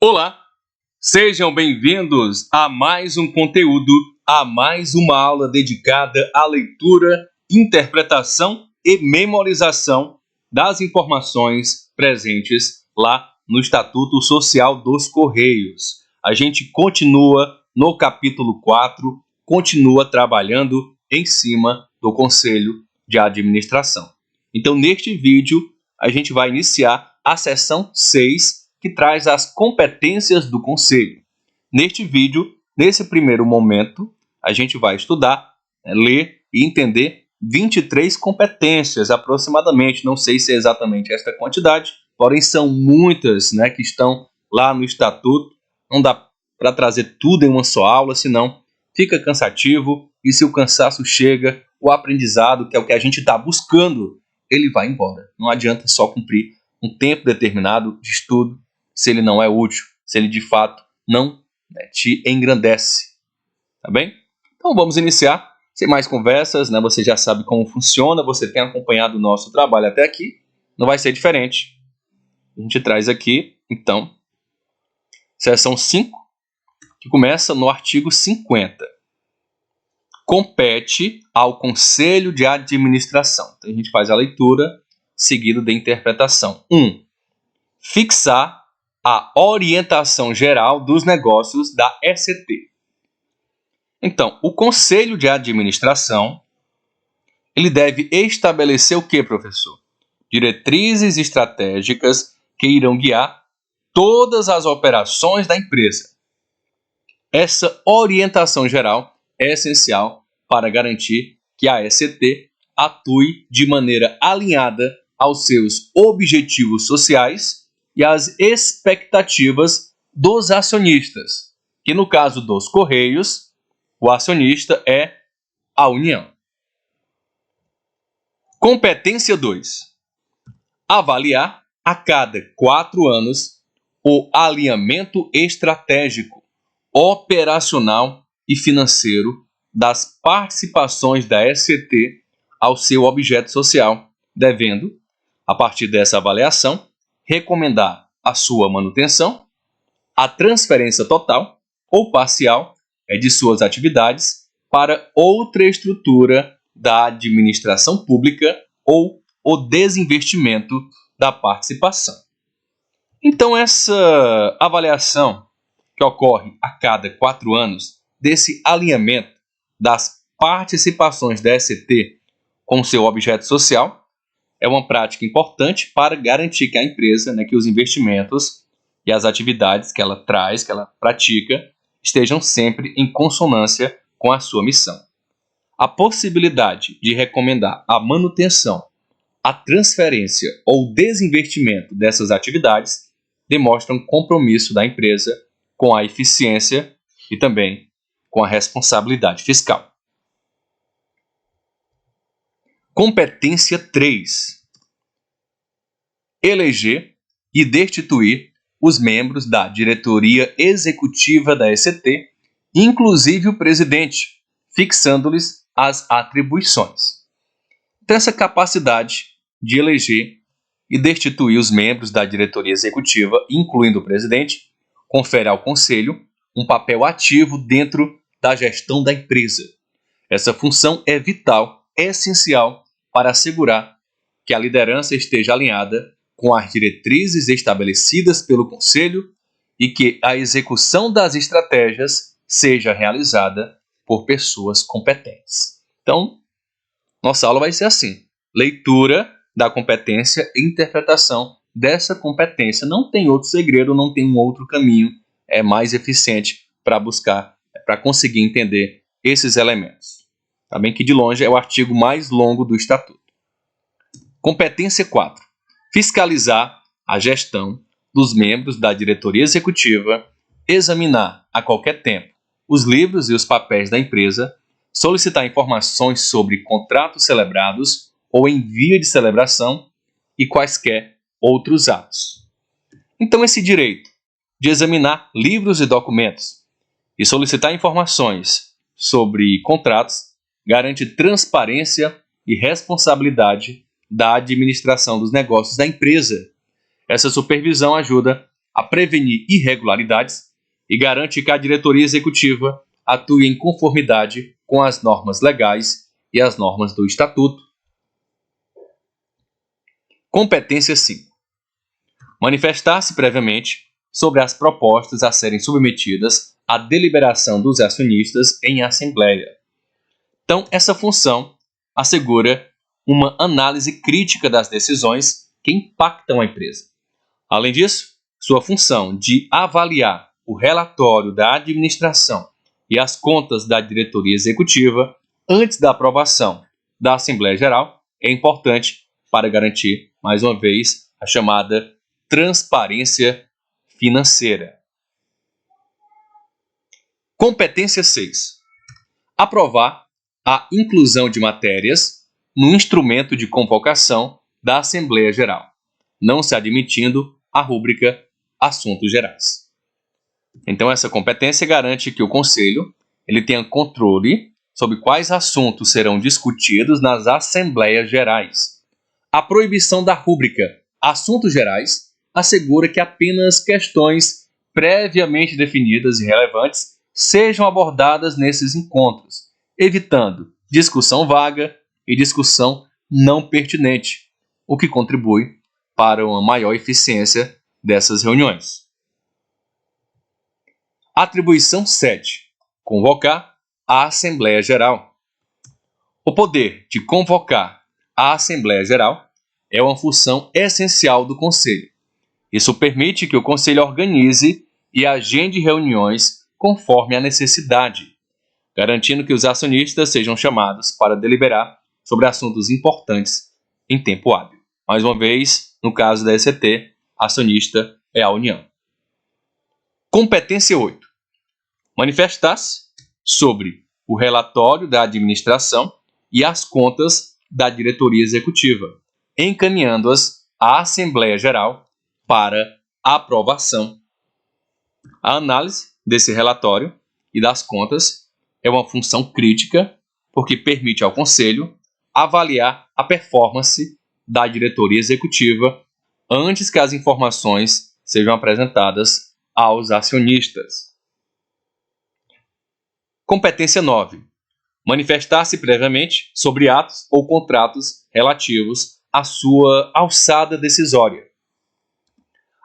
Olá, sejam bem-vindos a mais um conteúdo, a mais uma aula dedicada à leitura, interpretação e memorização das informações presentes lá no Estatuto Social dos Correios. A gente continua no capítulo 4, continua trabalhando em cima do Conselho de Administração. Então, neste vídeo, a gente vai iniciar a seção 6, que traz as competências do Conselho. Neste vídeo, nesse primeiro momento, a gente vai estudar, ler e entender 23 competências aproximadamente. Não sei se é exatamente esta quantidade, porém são muitas, que estão lá no Estatuto. Não dá para trazer tudo em uma só aula, senão fica cansativo, e se o cansaço chega, o aprendizado, que é o que a gente está buscando, ele vai embora. Não adianta só cumprir um tempo determinado de estudo se ele não é útil, se ele de fato não te engrandece. Tá bem? Então vamos iniciar. Sem mais conversas, você já sabe como funciona, você tem acompanhado o nosso trabalho até aqui, não vai ser diferente. A gente traz aqui, então, seção 5, que começa no artigo 50. Compete ao Conselho de Administração. Então a gente faz a leitura, seguido da interpretação. 1. Fixar a orientação geral dos negócios da ECT. Então, o Conselho de Administração, ele deve estabelecer o que, professor? Diretrizes estratégicas que irão guiar todas as operações da empresa. Essa orientação geral é essencial para garantir que a ECT atue de maneira alinhada aos seus objetivos sociais e às expectativas dos acionistas, que no caso dos Correios, o acionista é a União. Competência 2. Avaliar a cada 4 anos o alinhamento estratégico, operacional e financeiro das participações da ECT ao seu objeto social, devendo, a partir dessa avaliação, recomendar a sua manutenção, a transferência total ou parcial de suas atividades para outra estrutura da administração pública ou o desinvestimento da participação. Então, essa avaliação que ocorre a cada 4 anos desse alinhamento das participações da ECT com seu objeto social é uma prática importante para garantir que a empresa, que os investimentos e as atividades que ela traz, que ela pratica, estejam sempre em consonância com a sua missão. A possibilidade de recomendar a manutenção, a transferência ou desinvestimento dessas atividades demonstra um compromisso da empresa com a eficiência e também com a responsabilidade fiscal. Competência 3. Eleger e destituir os membros da diretoria executiva da ECT, inclusive o presidente, fixando-lhes as atribuições. Então, essa capacidade de eleger e destituir os membros da diretoria executiva, incluindo o presidente, confere ao Conselho um papel ativo dentro da gestão da empresa. Essa função é vital, é essencial para assegurar que a liderança esteja alinhada com as diretrizes estabelecidas pelo Conselho e que a execução das estratégias seja realizada por pessoas competentes. Então, nossa aula vai ser assim: leitura da competência e interpretação dessa competência. Não tem outro segredo, não tem um outro caminho mais eficiente para buscar, para conseguir entender esses elementos. Tá bem que de longe é o artigo mais longo do Estatuto. Competência 4. Fiscalizar a gestão dos membros da diretoria executiva, examinar a qualquer tempo os livros e os papéis da empresa, solicitar informações sobre contratos celebrados ou em via de celebração e quaisquer outros atos. Então, esse direito de examinar livros e documentos e solicitar informações sobre contratos garante transparência e responsabilidade da administração dos negócios da empresa. Essa supervisão ajuda a prevenir irregularidades e garante que a diretoria executiva atue em conformidade com as normas legais e as normas do Estatuto. Competência 5. Manifestar-se previamente sobre as propostas a serem submetidas à deliberação dos acionistas em assembleia. Então, essa função assegura uma análise crítica das decisões que impactam a empresa. Além disso, sua função de avaliar o relatório da administração e as contas da diretoria executiva antes da aprovação da Assembleia Geral é importante para garantir, mais uma vez, a chamada transparência financeira. Competência 6. Aprovar a inclusão de matérias no instrumento de convocação da Assembleia Geral, não se admitindo a rúbrica Assuntos Gerais. Então, essa competência garante que o Conselho ele tenha controle sobre quais assuntos serão discutidos nas Assembleias Gerais. A proibição da rúbrica Assuntos Gerais assegura que apenas questões previamente definidas e relevantes sejam abordadas nesses encontros, evitando discussão vaga e discussão não pertinente, o que contribui para uma maior eficiência dessas reuniões. Atribuição 7. Convocar a Assembleia Geral. O poder de convocar a Assembleia Geral é uma função essencial do Conselho. Isso permite que o Conselho organize e agende reuniões conforme a necessidade, garantindo que os acionistas sejam chamados para deliberar sobre assuntos importantes em tempo hábil. Mais uma vez, no caso da ECT, acionista é a União. Competência 8. Manifestar-se sobre o relatório da administração e as contas da diretoria executiva, encaminhando-as à Assembleia Geral para aprovação. A análise desse relatório e das contas é uma função crítica porque permite ao Conselho avaliar a performance da diretoria executiva antes que as informações sejam apresentadas aos acionistas. Competência 9. Manifestar-se previamente sobre atos ou contratos relativos à sua alçada decisória.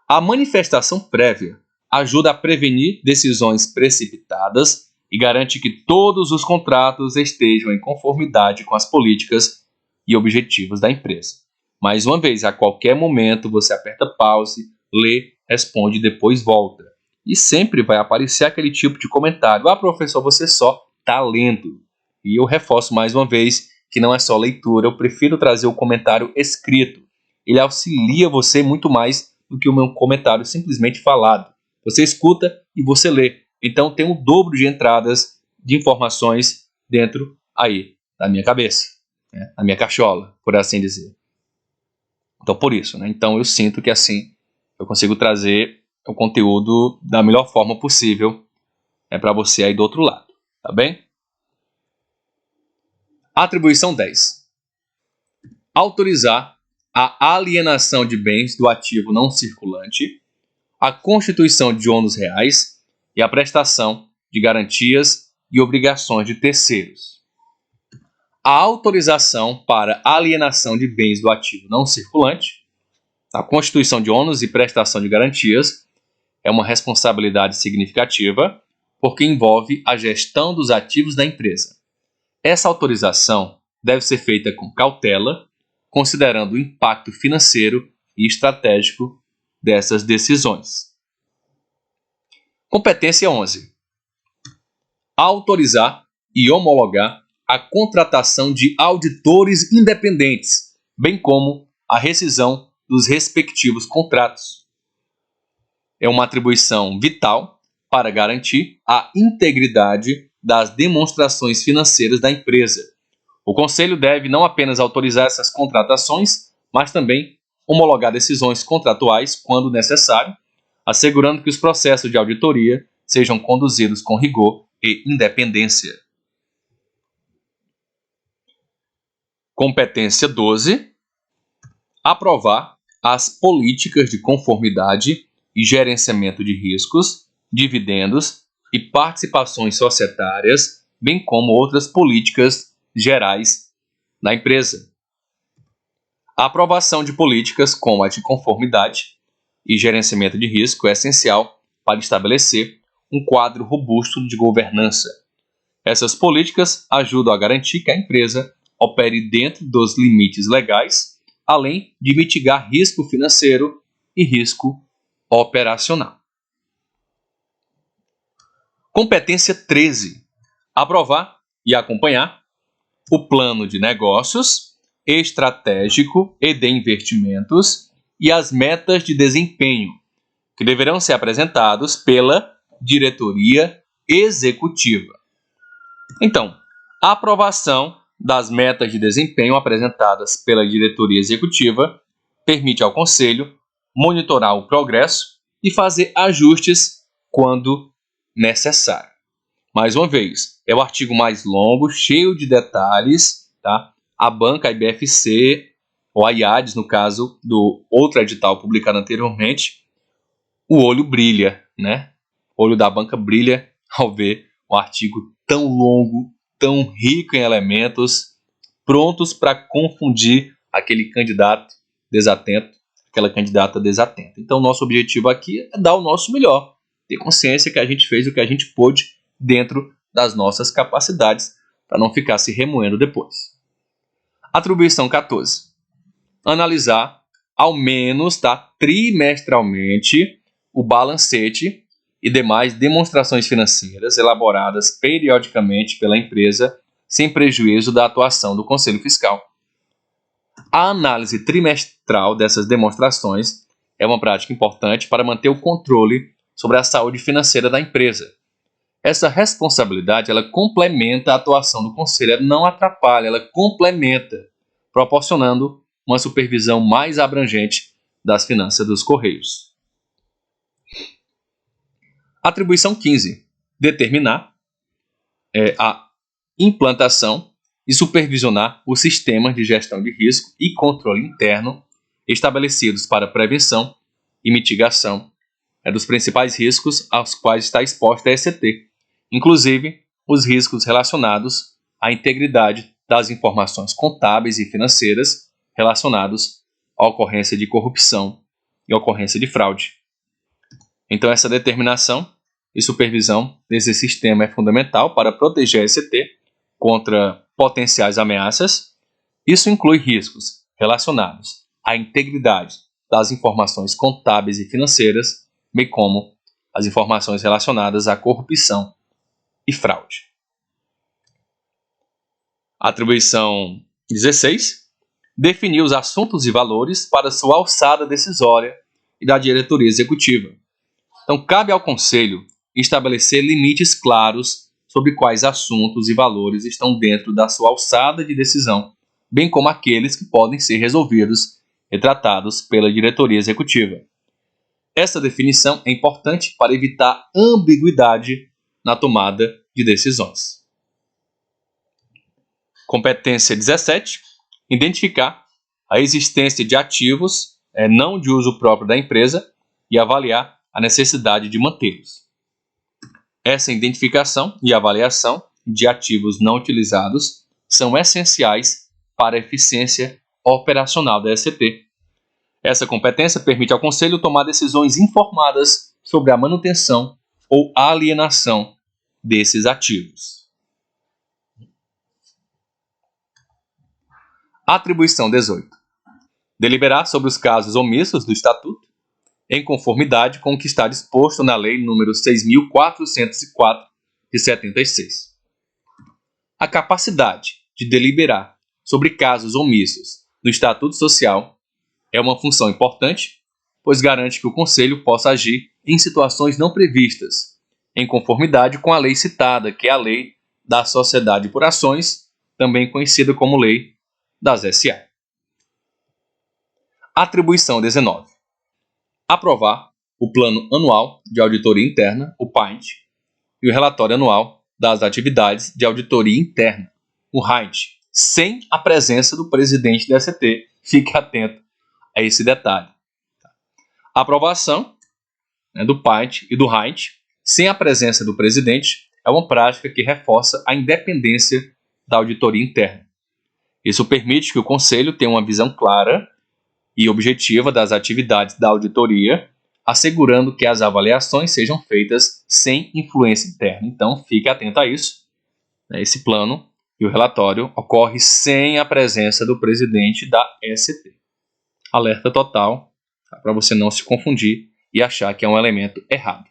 A manifestação prévia ajuda a prevenir decisões precipitadas e garante que todos os contratos estejam em conformidade com as políticas e objetivos da empresa. Mais uma vez, a qualquer momento você aperta pause, lê, responde e depois volta. E sempre vai aparecer aquele tipo de comentário: ah, professor, você só está lendo. E eu reforço mais uma vez que não é só leitura, eu prefiro trazer o comentário escrito. Ele auxilia você muito mais do que o meu comentário simplesmente falado. Você escuta e você lê. Então tem o dobro de entradas de informações dentro aí da minha cabeça, né? Da minha cachola, por assim dizer. Então por isso, né? Então eu sinto que assim eu consigo trazer o conteúdo da melhor forma possível para você aí do outro lado, tá bem? Atribuição 10. Autorizar a alienação de bens do ativo não circulante, a constituição de ônus reais e a prestação de garantias e obrigações de terceiros. A autorização para alienação de bens do ativo não circulante, a constituição de ônus e prestação de garantias é uma responsabilidade significativa porque envolve a gestão dos ativos da empresa. Essa autorização deve ser feita com cautela, considerando o impacto financeiro e estratégico dessas decisões. Competência 11. Autorizar e homologar a contratação de auditores independentes, bem como a rescisão dos respectivos contratos. É uma atribuição vital para garantir a integridade das demonstrações financeiras da empresa. O Conselho deve não apenas autorizar essas contratações, mas também homologar decisões contratuais quando necessário, assegurando que os processos de auditoria sejam conduzidos com rigor e independência. Competência 12. Aprovar as políticas de conformidade e gerenciamento de riscos, dividendos e participações societárias, bem como outras políticas gerais da empresa. A aprovação de políticas como a de conformidade e gerenciamento de risco é essencial para estabelecer um quadro robusto de governança. Essas políticas ajudam a garantir que a empresa opere dentro dos limites legais, além de mitigar risco financeiro e risco operacional. Competência 13. Aprovar e acompanhar o plano de negócios, estratégico e de investimentos e as metas de desempenho, que deverão ser apresentados pela diretoria executiva. Então, a aprovação das metas de desempenho apresentadas pela diretoria executiva permite ao conselho monitorar o progresso e fazer ajustes quando necessário. Mais uma vez, é o artigo mais longo, cheio de detalhes, tá? A banca, a IBFC, ou a IADES, no caso do outro edital publicado anteriormente, o olho brilha, né? O olho da banca brilha ao ver um artigo tão longo, tão rico em elementos, prontos para confundir aquele candidato desatento, aquela candidata desatenta. Então, nosso objetivo aqui é dar o nosso melhor, ter consciência que a gente fez o que a gente pôde dentro das nossas capacidades, para não ficar se remoendo depois. Atribuição 14. Analisar, ao menos, trimestralmente, o balancete e demais demonstrações financeiras elaboradas periodicamente pela empresa, sem prejuízo da atuação do Conselho Fiscal. A análise trimestral dessas demonstrações é uma prática importante para manter o controle sobre a saúde financeira da empresa. Essa responsabilidade, ela complementa a atuação do Conselho, ela não atrapalha, ela complementa, proporcionando uma supervisão mais abrangente das finanças dos Correios. Atribuição 15. Determinar a implantação e supervisionar os sistemas de gestão de risco e controle interno estabelecidos para prevenção e mitigação dos principais riscos aos quais está exposta a ECT, inclusive os riscos relacionados à integridade das informações contábeis e financeiras relacionados à ocorrência de corrupção e ocorrência de fraude. Então, essa determinação e supervisão desse sistema é fundamental para proteger a ECT contra potenciais ameaças. Isso inclui riscos relacionados à integridade das informações contábeis e financeiras, bem como as informações relacionadas à corrupção e fraude. Atribuição 16. Definir os assuntos e valores para sua alçada decisória e da diretoria executiva. Então, cabe ao Conselho estabelecer limites claros sobre quais assuntos e valores estão dentro da sua alçada de decisão, bem como aqueles que podem ser resolvidos e tratados pela diretoria executiva. Essa definição é importante para evitar ambiguidade na tomada de decisões. Competência 17. Identificar a existência de ativos não de uso próprio da empresa e avaliar a necessidade de mantê-los. Essa identificação e avaliação de ativos não utilizados são essenciais para a eficiência operacional da ECT. Essa competência permite ao Conselho tomar decisões informadas sobre a manutenção ou alienação desses ativos. Atribuição 18. Deliberar sobre os casos omissos do Estatuto, em conformidade com o que está disposto na Lei nº 6.404, de 76. A capacidade de deliberar sobre casos omissos do Estatuto Social é uma função importante, pois garante que o Conselho possa agir em situações não previstas, em conformidade com a lei citada, que é a Lei da Sociedade por Ações, também conhecida como Lei das SA. Atribuição 19. Aprovar o Plano Anual de Auditoria Interna, o PAINT, e o Relatório Anual das Atividades de Auditoria Interna, o RAINT, sem a presença do presidente da ECT. Fique atento a esse detalhe. A aprovação do Pint e do Heinz, sem a presença do presidente, é uma prática que reforça a independência da auditoria interna. Isso permite que o Conselho tenha uma visão clara e objetiva das atividades da auditoria, assegurando que as avaliações sejam feitas sem influência interna. Então, fique atento a isso. Esse plano e o relatório ocorre sem a presença do presidente da ST. Alerta total, para você não se confundir e achar que é um elemento errado.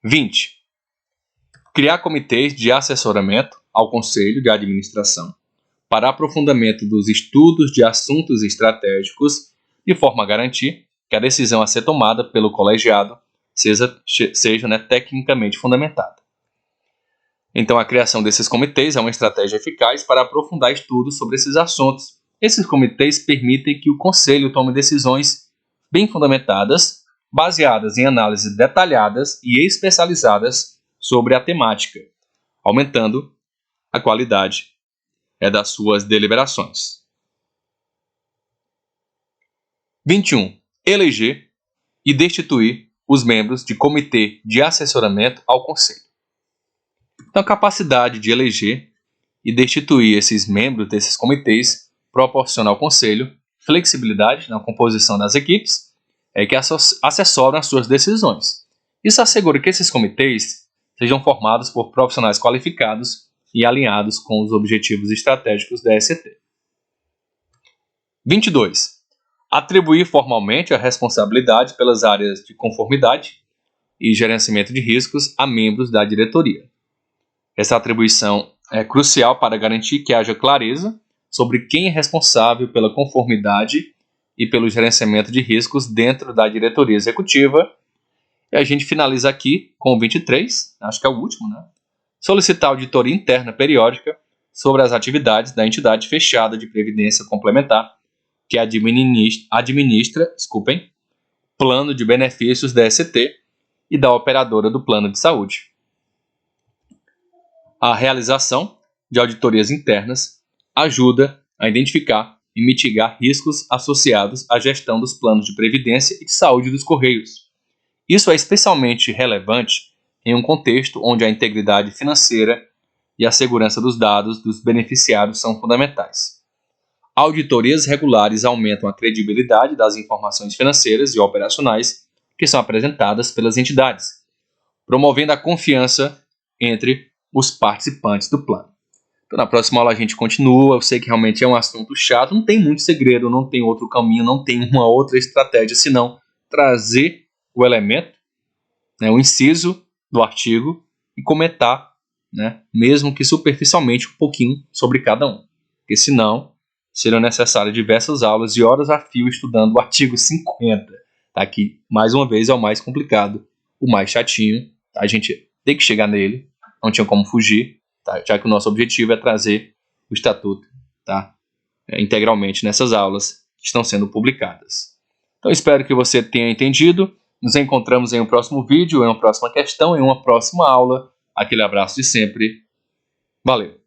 20. Criar comitês de assessoramento ao Conselho de Administração para aprofundamento dos estudos de assuntos estratégicos, de forma a garantir que a decisão a ser tomada pelo colegiado seja tecnicamente fundamentada. Então, a criação desses comitês é uma estratégia eficaz para aprofundar estudos sobre esses assuntos. Esses comitês permitem que o Conselho tome decisões bem fundamentadas, baseadas em análises detalhadas e especializadas sobre a temática, aumentando a qualidade das suas deliberações. 21. Eleger e destituir os membros de comitê de assessoramento ao Conselho. Então, a capacidade de eleger e destituir esses membros desses comitês proporciona ao Conselho flexibilidade na composição das equipes que assessoram as suas decisões. Isso assegura que esses comitês sejam formados por profissionais qualificados e alinhados com os objetivos estratégicos da ST. 22. Atribuir formalmente a responsabilidade pelas áreas de conformidade e gerenciamento de riscos a membros da diretoria. Essa atribuição é crucial para garantir que haja clareza sobre quem é responsável pela conformidade e pelo gerenciamento de riscos dentro da diretoria executiva. E a gente finaliza aqui com o 23, acho que é o último, né? Solicitar auditoria interna periódica sobre as atividades da entidade fechada de previdência complementar que administra plano de benefícios da ST e da operadora do plano de saúde. A realização de auditorias internas ajuda a identificar e mitigar riscos associados à gestão dos planos de previdência e de saúde dos Correios. Isso é especialmente relevante em um contexto onde a integridade financeira e a segurança dos dados dos beneficiários são fundamentais. Auditorias regulares aumentam a credibilidade das informações financeiras e operacionais que são apresentadas pelas entidades, promovendo a confiança entre os participantes do plano. Então, na próxima aula a gente continua. Eu sei que realmente é um assunto chato, não tem muito segredo, não tem outro caminho, não tem uma outra estratégia senão trazer o elemento, o inciso do artigo e comentar, mesmo que superficialmente, um pouquinho sobre cada um. Porque senão serão necessárias diversas aulas e horas a fio estudando o artigo 50. Tá? Que, mais uma vez, é o mais complicado, o mais chatinho. Tá? A gente tem que chegar nele, não tinha como fugir, tá? Já que o nosso objetivo é trazer o estatuto, tá? Integralmente nessas aulas que estão sendo publicadas. Então, espero que você tenha entendido. Nos encontramos em um próximo vídeo, em uma próxima questão, em uma próxima aula. Aquele abraço de sempre. Valeu!